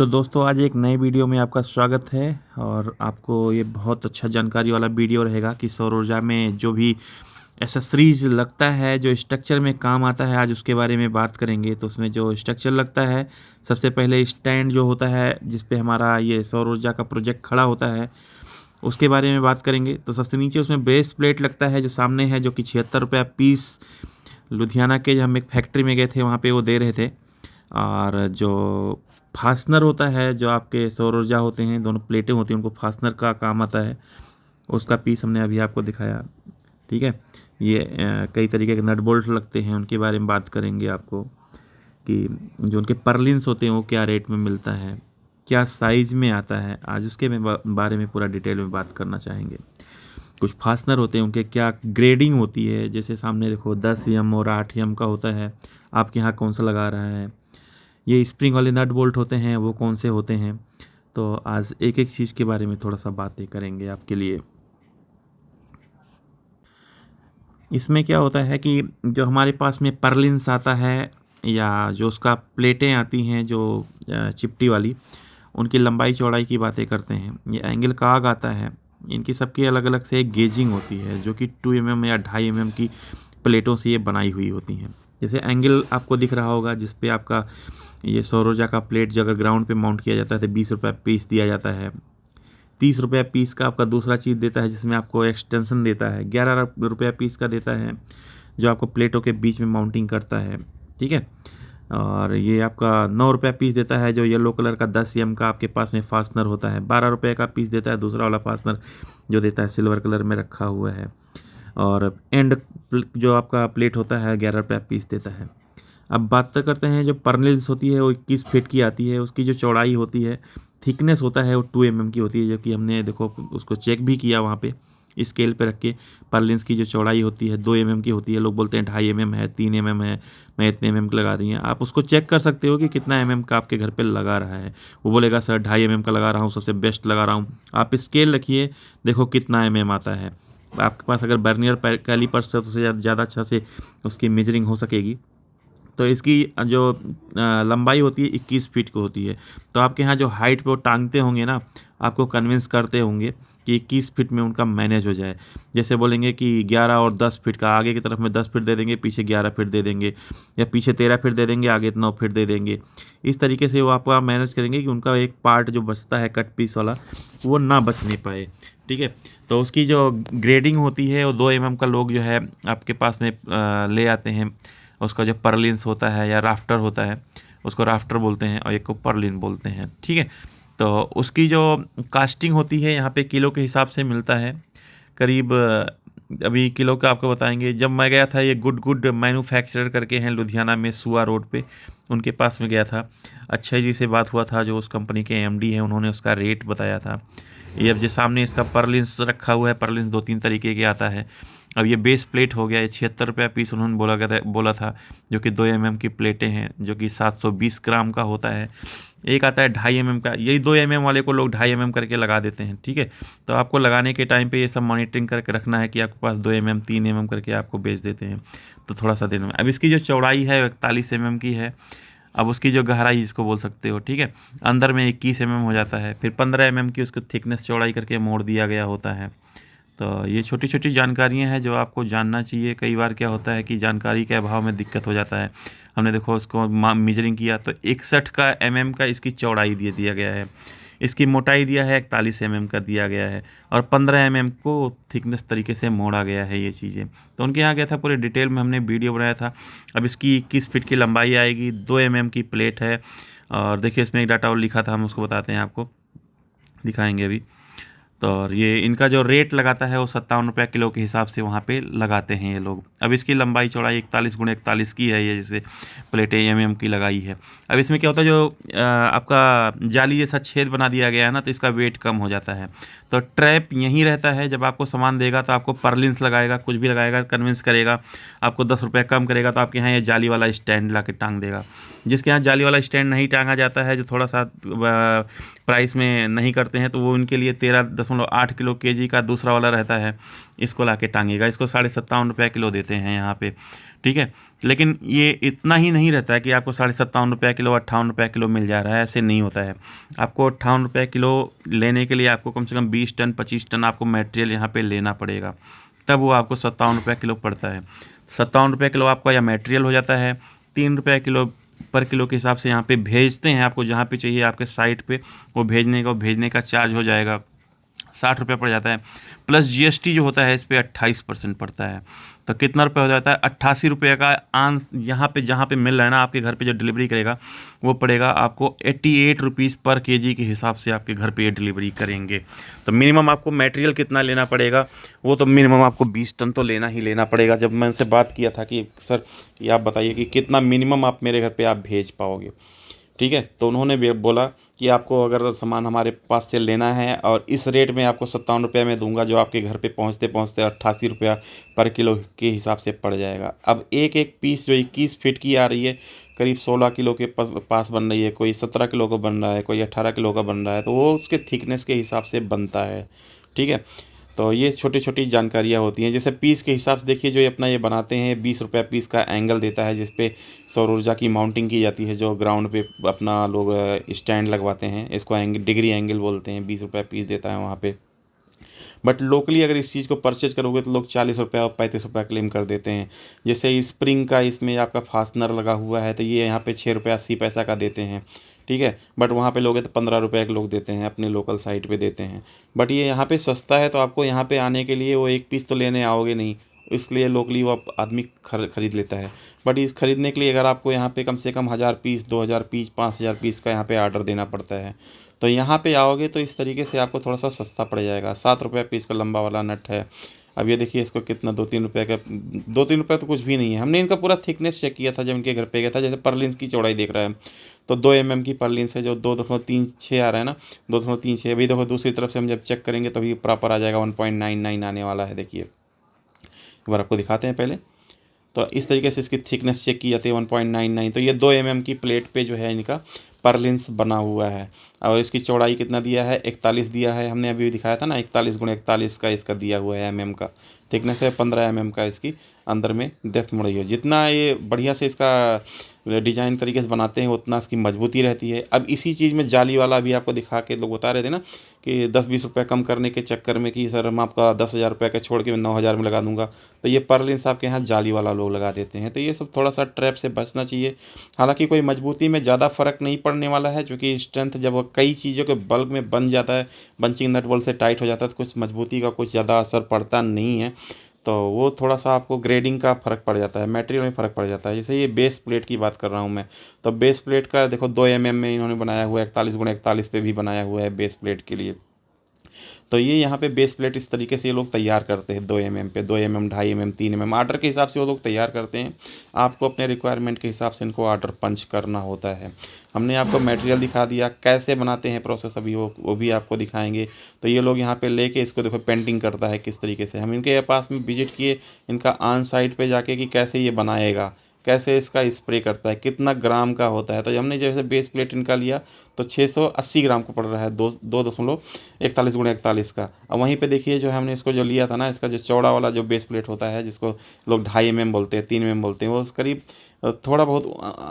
तो दोस्तों आज एक नए वीडियो में आपका स्वागत है। और आपको ये बहुत अच्छा जानकारी वाला वीडियो रहेगा कि सौर ऊर्जा में जो भी एसेसरीज लगता है, जो स्ट्रक्चर में काम आता है, आज उसके बारे में बात करेंगे। तो उसमें जो स्ट्रक्चर लगता है, सबसे पहले स्टैंड जो होता है जिस पे हमारा ये सौर ऊर्जा का प्रोजेक्ट खड़ा होता है, उसके बारे में बात करेंगे। तो सबसे नीचे उसमें बेस प्लेट लगता है जो सामने है, जो कि 76 रुपया पीस लुधियाना के, जो हम एक फैक्ट्री में गए थे वहाँ पे वो दे रहे थे। और जो फास्टनर होता है, जो आपके सौर ऊर्जा होते हैं, दोनों प्लेटें होती हैं, उनको फास्टनर का काम आता है, उसका पीस हमने अभी आपको दिखाया। ठीक है, ये कई तरीके के नट बोल्ट लगते हैं, उनके बारे में बात करेंगे आपको कि जो उनके पर्लिन्स होते हैं वो क्या रेट में मिलता है, क्या साइज़ में आता है, आज उसके बारे में पूरा डिटेल में बात करना चाहेंगे। कुछ फास्टनर होते हैं, उनके क्या ग्रेडिंग होती है, जैसे सामने देखो 10 एम और 8 एम का होता है, आपके यहाँ कौन सा लगा रहा है। ये स्प्रिंग वाले नट बोल्ट होते हैं, वो कौन से होते हैं। तो आज एक एक चीज़ के बारे में थोड़ा सा बातें करेंगे आपके लिए। इसमें क्या होता है कि जो हमारे पास में पर्लिन्स आता है, या जो उसका प्लेटें आती हैं जो चिपटी वाली, उनकी लंबाई चौड़ाई की बातें करते हैं। ये एंगल काग आता है, इनकी सबकी अलग अलग से एक गेजिंग होती है, जो कि 2 mm या 2.5 mm की प्लेटों से ये बनाई हुई होती हैं। जैसे एंगल आपको दिख रहा होगा, जिस पे आपका ये सौर ऊर्जा का प्लेट जो अगर ग्राउंड पे माउंट किया जाता है तो 20 रुपया पीस दिया जाता है। 30 रुपया पीस का आपका दूसरा चीज़ देता है, जिसमें आपको एक्सटेंशन देता है। 11 रुपया पीस का देता है, जो आपको प्लेटों के बीच में माउंटिंग करता है। ठीक है, और ये आपका 9 रुपया पीस देता है, जो येलो कलर का 10 एम का आपके पास में फास्टनर होता है। 12 रुपये का पीस देता है दूसरा वाला फास्टनर, जो देता है सिल्वर कलर में रखा हुआ है। और एंड जो आपका प्लेट होता है 11 रुपया पीस देता है। अब बात तो करते हैं, जो पर्लिन्स होती है वो 21 फीट की आती है। उसकी जो चौड़ाई होती है, थिकनेस होता है, वो 2 mm की होती है, जो कि हमने देखो उसको चेक भी किया वहाँ पे स्केल पे रख के। पर्लिन्स की जो चौड़ाई होती है 2 mm की होती है। लोग बोलते हैं 2.5 mm है, 3 mm है, मैं इतने mm का लगा रही हैं। आप उसको चेक कर सकते हो कि कितना mm का आपके घर पे लगा रहा है। वो बोलेगा सर 2.5 mm का लगा रहा हूँ, सबसे बेस्ट लगा रहा हूँ। आप स्केल रखिए, देखो कितना mm आता है। आपके पास अगर बर्नियर कैलिपर्स है तो उससे ज़्यादा अच्छा से उसकी मेजरिंग हो सकेगी। तो इसकी जो लंबाई होती है 21 फीट की होती है। तो आपके यहाँ जो हाइट पे वो टांगते होंगे ना, आपको कन्विंस करते होंगे कि 21 फीट में उनका मैनेज हो जाए। जैसे बोलेंगे कि 11 और 10 फीट का, आगे की तरफ में 10 फीट दे देंगे, पीछे 11 फीट दे देंगे, या पीछे 13 फीट दे देंगे, आगे 9 फीट दे देंगे। इस तरीके से वो आपका मैनेज करेंगे कि उनका एक पार्ट जो बचता है कट पीस वाला, वो ना बच नहीं पाए। ठीक है, तो उसकी जो ग्रेडिंग होती है वो 2 mm का लोग जो है आपके पास में ले आते हैं। उसका जो पर्लिन्स होता है या राफ्टर होता है, उसको राफ्टर बोलते हैं, और एक को पर्लिन बोलते हैं। ठीक है, तो उसकी जो कास्टिंग होती है यहाँ पे किलो के हिसाब से मिलता है। करीब अभी किलो का आपको बताएंगे। जब मैं गया था, ये गुड मैन्युफैक्चरर करके हैं लुधियाना में, सुआ रोड पे, उनके पास में गया था। अक्षय जी से बात हुआ था, जो उस कंपनी के एमडी हैं, उन्होंने उसका रेट बताया था। ये अब जो सामने इसका पर्लिन्स रखा हुआ है, पर्लिन्स 2-3 तरीके के आता है। अब ये बेस प्लेट हो गया, ये 76 रुपया पीस उन्होंने बोला था, जो कि 2 mm की प्लेटें हैं, जो कि 720 ग्राम का होता है। एक आता है 2.5 mm का, यही 2 mm वाले को लोग 2.5 mm करके लगा देते हैं। ठीक है, तो आपको लगाने के टाइम पे ये सब मॉनिटरिंग करके रखना है कि आपके पास 2 mm 3 mm करके आपको बेच देते हैं, तो थोड़ा सा देना। अब इसकी जो चौड़ाई है 41 mm की है। अब उसकी जो गहराई जिसको बोल सकते हो, ठीक है, अंदर में 21 mm हो जाता है। फिर 15 mm की उसको थिकनेस चौड़ाई करके मोड़ दिया गया होता है। तो ये छोटी छोटी जानकारियाँ हैं जो आपको जानना चाहिए। कई बार क्या होता है कि जानकारी के अभाव में दिक्कत हो जाता है। हमने देखो उसको मेजरिंग किया तो 61 का mm का इसकी चौड़ाई दिया गया है, इसकी मोटाई दिया है 41 mm का दिया गया है, और 15 mm को थिकनेस तरीके से मोड़ा गया है ये चीज़ें। तो उनके यहाँ गया था, पूरे डिटेल में हमने वीडियो बनाया था। अब इसकी 21 फीट की लंबाई आएगी, 2 mm की प्लेट है। और देखिए इसमें एक डाटा और लिखा था, हम उसको बताते हैं, आपको दिखाएंगे अभी। तो और ये इनका जो रेट लगाता है वो 57 रुपया किलो के हिसाब से वहाँ पे लगाते हैं ये लोग। अब इसकी लंबाई चौड़ाई 41x41 की है, ये जैसे प्लेटें mm की लगाई है। अब इसमें क्या होता है, जो आपका जाली जैसा छेद बना दिया गया है ना, तो इसका वेट कम हो जाता है। तो ट्रैप यहीं रहता है, जब आपको सामान देगा तो आपको पर्लिन्स लगाएगा, कुछ भी लगाएगा, कन्विंस करेगा, आपको 10 रुपया कम करेगा, तो आपके यहाँ ये जाली वाला स्टैंड ला के टांग देगा। जिसके यहाँ जाली वाला स्टैंड नहीं टांगा जाता है, जो थोड़ा सा प्राइस में नहीं करते हैं, तो वो उनके लिए 13.8 किलो केजी का दूसरा वाला रहता है, इसको ला के टांगेगा। इसको 57.5 रुपये किलो देते हैं यहाँ पे, ठीक है। लेकिन ये इतना ही नहीं रहता है कि आपको 57.5 रुपये किलो 58 रुपये किलो मिल जा रहा है, ऐसे नहीं होता है। आपको 58 रुपये किलो लेने के लिए आपको कम से कम 20 टन 25 टन आपको मटेरियल यहाँ पे लेना पड़ेगा, तब वो आपको 57 रुपये किलो पड़ता है। 57 रुपये किलो आपका यह मटेरियल हो जाता है। 3 रुपये किलो पर किलो के हिसाब से यहाँ पे भेजते हैं आपको जहाँ पे चाहिए आपके साइट पे, वो भेजने का चार्ज हो जाएगा 60 रुपये पड़ जाता है। प्लस जीएसटी जो होता है इस पर 28% पड़ता है, तो कितना रुपये हो जाता है? 88 रुपये का यहाँ पे जहाँ पे मिल रहा है ना, आपके घर पे जो डिलीवरी करेगा वो पड़ेगा आपको 88 रुपीज़ पर केजी के हिसाब से आपके घर पे ये डिलीवरी करेंगे। तो मिनिमम आपको मटेरियल कितना लेना पड़ेगा? वो तो मिनिमम आपको 20 टन तो लेना ही लेना पड़ेगा। जब मैं उनसे बात किया था कि सर ये आप बताइए कि कितना मिनिमम आप मेरे घर पे आप भेज पाओगे, ठीक है, तो उन्होंने भी बोला कि आपको अगर सामान हमारे पास से लेना है और इस रेट में आपको 57 रुपये में दूंगा, जो आपके घर पे पहुंचते पहुंचते 88 रुपया पर किलो के हिसाब से पड़ जाएगा। अब एक एक पीस जो 21 फीट की आ रही है, करीब 16 किलो के पास बन रही है, कोई 17 किलो का बन रहा है, कोई 18 किलो का बन रहा है, तो वो उसके थिकनेस के हिसाब से बनता है, ठीक है। तो ये छोटी छोटी जानकारियाँ होती हैं। जैसे पीस के हिसाब से देखिए, जो ये अपना ये बनाते हैं 20 रुपये पीस का एंगल देता है, जिस पे सौर ऊर्जा की माउंटिंग की जाती है, जो ग्राउंड पे अपना लोग स्टैंड लगवाते हैं, इसको डिग्री एंगल बोलते हैं। 20 रुपये पीस देता है वहाँ पे। बट लोकली अगर इस चीज़ को परचेज करोगे तो लोग 40 रुपये और 35 रुपये क्लेम कर देते हैं। जैसे स्प्रिंग का इसमें आपका फास्टनर लगा हुआ है, तो ये यहाँ पे 6 रुपये 80 पैसा का देते हैं, ठीक है। बट वहाँ पे लोगे तो 15 रुपये के लोग देते हैं, अपने लोकल साइट पे देते हैं। बट ये यहाँ पे सस्ता है, तो आपको यहाँ पे आने के लिए वो एक पीस तो लेने आओगे नहीं, इसलिए लोकली वो आदमी खरीद लेता है। बट इस खरीदने के लिए अगर आपको यहाँ पे कम से कम 1000 पीस 2000 पीस 5000 पीस का यहाँ पे ऑर्डर देना पड़ता है। तो यहाँ पे आओगे तो इस तरीके से आपको थोड़ा सा सस्ता पड़ जाएगा। 7 रुपये पीस का लंबा वाला नट है। अब ये देखिए इसको कितना 2-3 रुपये का, 2-3 रुपये तो कुछ भी नहीं है। हमने इनका पूरा थिकनेस चेक किया था जब इनके घर पे गया था। जैसे पर्लिन्स की चौड़ाई देख रहा है, तो 2 mm की पर्लिन्स है, जो 2.36 आ रहा है ना, 2.36। अभी देखो दूसरी तरफ से हम जब चेक करेंगे तभी प्रॉपर आ जाएगा, 1.99 आने वाला है। देखिए एक बार आपको दिखाते हैं पहले। तो इस तरीके से इसकी थिकनेस चेक की जाती है 1.99। तो ये 2 mm की प्लेट पे जो है इनका पर्लिन्स बना हुआ है। और इसकी चौड़ाई कितना दिया है? 41 दिया है। हमने अभी दिखाया था ना, 41x41 का इसका दिया हुआ है mm का। थिकनेस है 15 mm का इसकी अंदर में डेप्थ मुड़ी है। जितना ये बढ़िया से इसका डिजाइन तरीके से बनाते हैं उतना इसकी मजबूती रहती है। अब इसी चीज़ में जाली वाला भी आपको दिखा के लोग बता रहे थे ना कि 10-20 रुपये कम करने के चक्कर में कि सर हम आपका 10,000 रुपये का छोड़ के मैं 9,000 में लगा दूंगा, तो ये पर्लिन्स आपके यहाँ जाली वाला लोग लगा देते हैं। तो ये सब थोड़ा सा ट्रैप से बचना चाहिए। हालांकि कोई मजबूती में ज़्यादा फ़र्क नहीं पड़ने वाला है, क्योंकि स्ट्रेंथ जब कई चीज़ों के बल्क में बन जाता है, बंचिंग नट बोल्ट से टाइट हो जाता है, तो कुछ मजबूती का कुछ ज़्यादा असर पड़ता नहीं है। तो वो थोड़ा सा आपको ग्रेडिंग का फ़र्क पड़ जाता है, मटेरियल में फ़र्क पड़ जाता है। जैसे ये बेस प्लेट की बात कर रहा हूँ मैं, तो बेस प्लेट का देखो 2 mm में इन्होंने बनाया हुआ है, 41x41 पे भी बनाया हुआ है बेस प्लेट के लिए। तो ये यहाँ पे बेस प्लेट इस तरीके से ये लोग तैयार करते हैं 2 mm पे, 2 mm 2.5 mm 3 mm आर्डर के हिसाब से वो लोग तैयार करते हैं। आपको अपने रिक्वायरमेंट के हिसाब से इनको आर्डर पंच करना होता है। हमने आपको मटेरियल दिखा दिया, कैसे बनाते हैं प्रोसेस अभी वो भी आपको दिखाएंगे। तो ये लोग यहाँ पे लेके इसको देखो पेंटिंग करता है किस तरीके से। हम इनके पास में विजिट किए, इनका ऑन साइट पे जाके कि कैसे ये बनाएगा, कैसे इसका स्प्रे करता है, कितना ग्राम का होता है। तो हमने जैसे बेस प्लेट इनका लिया तो 680 ग्राम को पड़ रहा है, 2.41x41 का। और वहीं पे देखिए जो हमने इसको जो लिया था ना, इसका जो चौड़ा वाला जो बेस प्लेट होता है, जिसको लोग 2.5 mm बोलते हैं, 3 mm बोलते हैं, वो करीब थोड़ा बहुत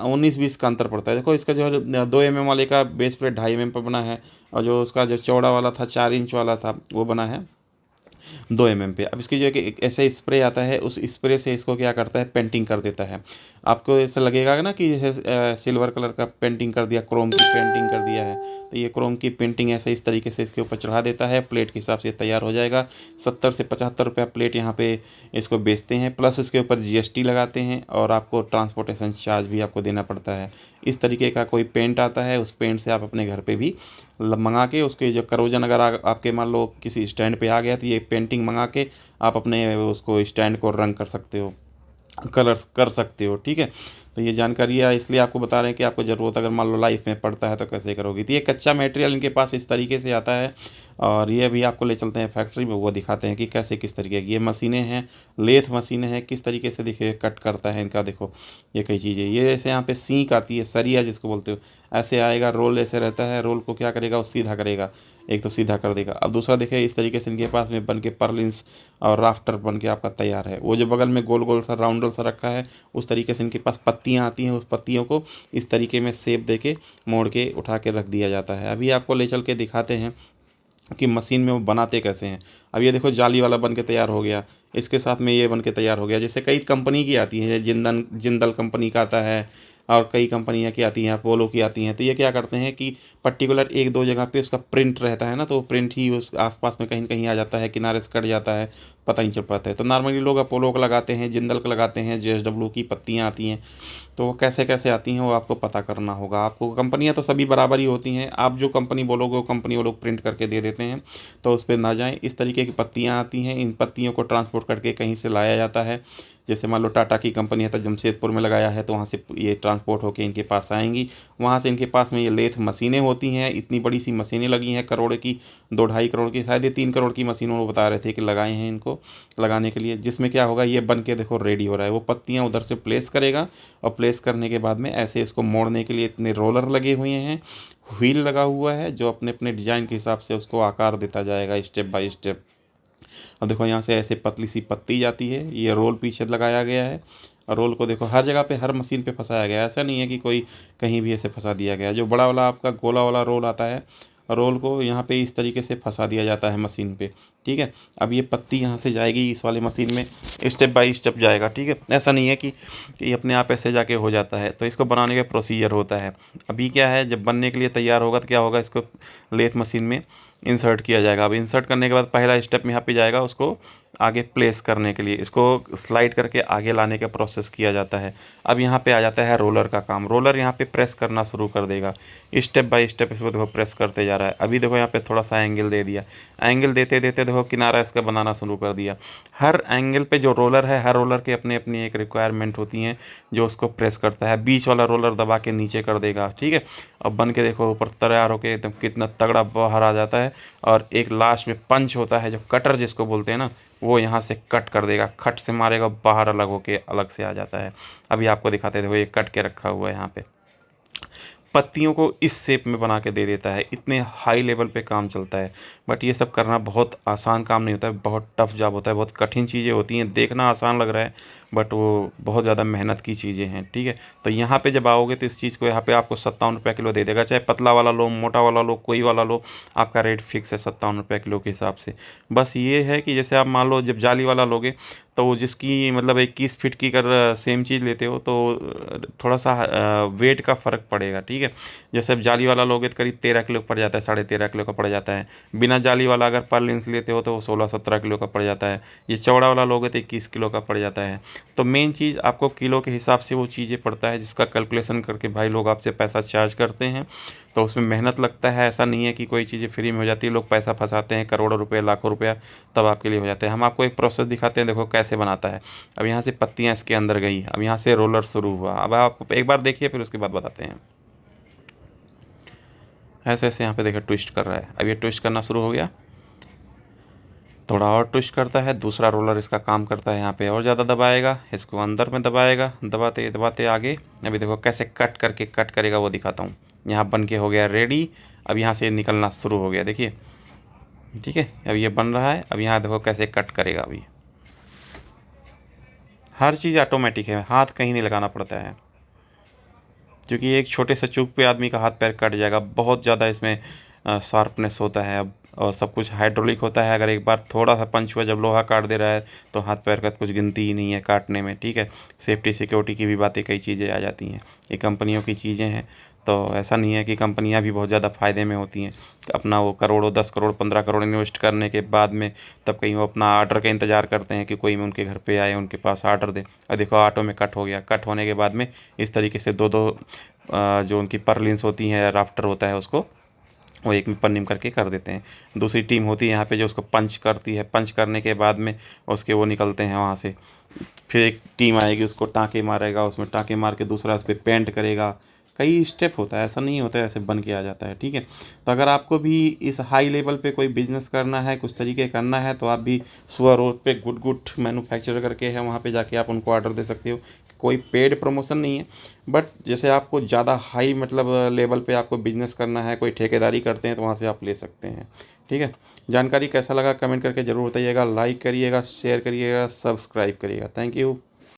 19-20 का अंतर पड़ता है। देखो इसका जो 2 mm वाले का बेस प्लेट 2.5 mm पर बना है, और जो उसका जो चौड़ा वाला था 4 इंच वाला था वो बना है 2 mm पे। अब इसकी जो एक ऐसे स्प्रे आता है, उस स्प्रे से इसको क्या करता है, पेंटिंग कर देता है। आपको ऐसा लगेगा ना कि सिल्वर कलर का पेंटिंग कर दिया, क्रोम की पेंटिंग कर दिया है। तो ये क्रोम की पेंटिंग ऐसे इस तरीके से इसके ऊपर चढ़ा देता है, प्लेट के हिसाब से तैयार हो जाएगा। 70 से 75 रुपये प्लेट यहाँ पे इसको बेचते हैं, प्लस इसके ऊपर जीएसटी लगाते हैं, और आपको ट्रांसपोर्टेशन चार्ज भी आपको देना पड़ता है। इस तरीके का कोई पेंट आता है, उस पेंट से आप अपने घर पे भी मंगा के उसके जो करोजन अगर आपके मान लो किसी स्टैंड पे आ गया, तो ये पेंटिंग मंगा के आप अपने उसको स्टैंड को रंग कर सकते हो, कलर्स कर सकते हो, ठीक है। तो तो ये जानकारी है, इसलिए आपको बता रहे हैं कि आपको ज़रूरत अगर मान लो लाइफ में पड़ता है तो कैसे करोगे। तो ये कच्चा मटेरियल इनके पास इस तरीके से आता है, और ये भी आपको ले चलते हैं फैक्ट्री में, वो दिखाते हैं कि कैसे किस तरीके की ये मशीनें हैं, लेथ मशीनें हैं, किस तरीके से देखिए कट करता है इनका। देखो ये कई चीज़ें, ये जैसे यहाँ पे सींक आती है, सरिया जिसको बोलते हो, ऐसे आएगा, रोल ऐसे रहता है, रोल को क्या करेगा वो सीधा करेगा, एक तो सीधा कर देगा। अब दूसरा देखिए इस तरीके से इनके पास में बन के पर्लिन्स और राफ्टर बन के आपका तैयार है। वो जो बगल में गोल गोल सा राउंडल सा रखा है, उस तरीके से इनके पास पत्तियाँ आती हैं, उस पत्तियों को इस तरीके में शेप दे के मोड़ के उठा के रख दिया जाता है। अभी आपको ले चल के दिखाते हैं कि मशीन में वो बनाते कैसे हैं। अब ये देखो जाली वाला बन के तैयार हो गया, इसके साथ में ये बन के तैयार हो गया। जैसे कई कंपनी की आती है, जिंदल कंपनी का आता है, और कई कंपनियां की आती हैं, अपोलो की आती हैं। तो ये क्या करते हैं कि पर्टिकुलर एक दो जगह पे उसका प्रिंट रहता है ना, तो वो प्रिंट ही उस आसपास में कहीं कहीं आ जाता है, किनारे से कट जाता है, पता नहीं चल पाता है। तो नॉर्मली लोग अपोलो का लगाते हैं, जिंदल का लगाते हैं, JSW की पत्तियाँ आती हैं। तो वो कैसे कैसे आती हैं वो आपको पता करना होगा। आपको कंपनियां तो सभी बराबर ही होती हैं, आप जो कंपनी बोलोगे वो कंपनी वो लोग प्रिंट करके दे देते हैं, तो उस पर ना जाएं। इस तरीके की पत्तियां आती हैं, इन पत्तियों को ट्रांसपोर्ट करके कहीं से लाया जाता है। जैसे मान लो टाटा की कंपनी है तो जमशेदपुर में लगाया है, तो वहाँ से ये ट्रांसपोर्ट होकर इनके पास आएंगी। वहाँ से इनके पास में ये लेथ मशीनें होती हैं, इतनी बड़ी सी मशीनें लगी हैं, करोड़ की, 2-2.5 करोड़ की, शायद ये 3 करोड़ की मशीनों वो बता रहे थे कि लगाए हैं इनको लगाने के लिए। जिसमें क्या होगा, ये बन के देखो रेडी हो रहा है। वो पत्तियाँ उधर से प्लेस करेगा, और प्लेस करने के बाद में ऐसे इसको मोड़ने के लिए इतने रोलर लगे हुए हैं, व्हील लगा हुआ है, जो अपने अपने डिजाइन के हिसाब से उसको आकार देता जाएगा स्टेप बाय स्टेप। अब देखो यहाँ से ऐसे पतली सी पत्ती जाती है, ये रोल पीछे लगाया गया है, और रोल को देखो हर जगह पे हर मशीन पे फंसाया गया है। ऐसा नहीं है कि कोई कहीं भी ऐसे फंसा दिया गया है। जो बड़ा वाला आपका गोला वाला रोल आता है, रोल को यहाँ पे इस तरीके से फंसा दिया जाता है मशीन पे, ठीक है। अब ये पत्ती यहाँ से जाएगी इस वाले मशीन में, स्टेप बाय स्टेप जाएगा, ठीक है। ऐसा नहीं है कि ये अपने आप ऐसे जाके हो जाता है। तो इसको बनाने का प्रोसीजर होता है। अभी क्या है, जब बनने के लिए तैयार होगा तो क्या होगा, इसको लेथ मशीन में इंसर्ट किया जाएगा। अब इंसर्ट करने के बाद पहला स्टेप यहाँ पे जाएगा, उसको आगे प्लेस करने के लिए इसको स्लाइड करके आगे लाने का प्रोसेस किया जाता है। अब यहाँ पे आ जाता है रोलर का काम। रोलर यहाँ पे प्रेस करना शुरू कर देगा, स्टेप बाय स्टेप इसको देखो प्रेस करते जा रहा है। अभी देखो यहाँ पे थोड़ा सा एंगल दे दिया, एंगल देते देते देखो किनारा इसका बनाना शुरू कर दिया। हर एंगल पे जो रोलर है, हर रोलर के अपनी अपनी एक रिक्वायरमेंट होती हैं जो उसको प्रेस करता है। बीच वाला रोलर दबा के नीचे कर देगा, ठीक है। अब बन के देखो ऊपर तैयार होके एकदम कितना तगड़ा बाहर आ जाता है। और एक लास्ट में पंच होता है, जो कटर जिसको बोलते हैं ना, वो यहाँ से कट कर देगा, खट से मारेगा, बाहर अलग होके अलग से आ जाता है। अभी आपको दिखाते थे, वो ये कट के रखा हुआ है यहाँ पे, पत्तियों को इस शेप में बना के दे देता है। इतने हाई लेवल पे काम चलता है। बट ये सब करना बहुत आसान काम नहीं होता है, बहुत टफ जॉब होता है, बहुत कठिन चीज़ें होती हैं। देखना आसान लग रहा है, बट वो बहुत ज़्यादा मेहनत की चीज़ें हैं, ठीक है। तो यहाँ पे जब आओगे तो इस चीज़ को यहाँ पे आपको 57 रुपये किलो दे देगा। चाहे पतला वाला लो, मोटा वाला लो, कोई वाला लो, आपका रेट फिक्स है 57 रुपये किलो के हिसाब से। बस ये है कि जैसे आप मान लो जब जाली वाला लोगे, तो वो जिसकी मतलब 21 फीट की अगर सेम चीज़ लेते हो तो थोड़ा सा वेट का फ़र्क पड़ेगा, ठीक है। जैसे अब जाली वाला लोगे तो करीब 13 किलो का पड़ जाता है, 13.5 किलो का पड़ जाता है। बिना जाली वाला अगर पर लेंस लेते हो तो वो 16-17 किलो का पड़ जाता है। ये चौड़ा वाला लोगे तो 21 किलो का पड़ जाता है। तो मेन चीज़ आपको किलो के हिसाब से वो चीज़ें पड़ता है, जिसका कैलकुलेशन करके भाई लोग आपसे पैसा चार्ज करते हैं। तो उसमें मेहनत लगता है, ऐसा नहीं है कि कोई चीज़ें फ्री में हो जाती है। लोग पैसा फंसाते हैं, करोड़ों रुपए, लाखों रुपया, तब आपके लिए हो जाते हैं। हम आपको एक प्रोसेस दिखाते हैं, देखो कैसे बनाता है। अब यहाँ से पत्तियाँ इसके अंदर गई, अब यहाँ से रोलर शुरू हुआ। अब आप एक बार देखिए, फिर उसके बाद बताते हैं। ऐसे ऐसे यहाँ पे देखिए ट्विस्ट कर रहा है। अब ये ट्विस्ट करना शुरू हो गया, थोड़ा और ट्विस्ट करता है, दूसरा रोलर इसका काम करता है, यहाँ पे और ज़्यादा दबाएगा, इसको अंदर में दबाएगा, दबाते दबाते आगे। अभी देखो कैसे कट करके कट करेगा वो दिखाता हूँ। यहाँ बन के हो गया रेडी। अब यहाँ से निकलना शुरू हो गया, देखिए, ठीक है। अब ये बन रहा है, अब यहाँ देखो कैसे कट करेगा। अभी हर चीज़ ऑटोमेटिक है, हाथ कहीं नहीं लगाना पड़ता है, क्योंकि एक छोटे से चूक पे आदमी का हाथ पैर कट जाएगा। बहुत ज़्यादा इसमें शार्पनेस होता है अब, और सब कुछ हाइड्रोलिक होता है। अगर एक बार थोड़ा सा पंच हुआ, जब लोहा काट दे रहा है, तो हाथ पैर का कुछ गिनती ही नहीं है काटने में, ठीक है। सेफ्टी सिक्योरिटी की भी बातें, कई चीज़ें आ जाती हैं, ये कंपनियों की चीज़ें हैं। तो ऐसा नहीं है कि कंपनियां भी बहुत ज़्यादा फ़ायदे में होती हैं। अपना वो करोड़ों, 10 करोड़, 15 करोड़ इन्वेस्ट करने के बाद में तब कहीं वो अपना ऑर्डर का इंतज़ार करते हैं कि कोई उनके घर पे आए, उनके पास ऑर्डर दे। और देखो ऑटो में कट हो गया, कट होने के बाद में इस तरीके से दो दो जो उनकी परलिन्स होती हैं, राफ्टर होता है, उसको वो एक में पन्नी में करके कर देते हैं। दूसरी टीम होती है यहाँ पे जो उसको पंच करती है, पंच करने के बाद में उसके वो निकलते हैं वहाँ से। फिर एक टीम आएगी उसको टाँके मारेगा, उसमें टाँके मार के दूसरा उस पे पेंट करेगा। कई स्टेप होता है, ऐसा नहीं होता है ऐसे बन के आ जाता है, ठीक है। तो अगर आपको भी इस हाई लेवल पे कोई बिज़नेस करना है, कुछ तरीके करना है, तो आप भी सुअर रोड पे गुड गुड मैन्युफैक्चर करके है, वहाँ पे जाके आप उनको ऑर्डर दे सकते हो। कोई पेड प्रमोशन नहीं है, बट जैसे आपको ज़्यादा हाई मतलब लेवल पे आपको बिज़नेस करना है, कोई ठेकेदारी करते हैं, तो वहाँ से आप ले सकते हैं, ठीक है। जानकारी कैसा लगा कमेंट करके ज़रूर बताइएगा, लाइक करिएगा, शेयर करिएगा, सब्सक्राइब करिएगा। Thank you.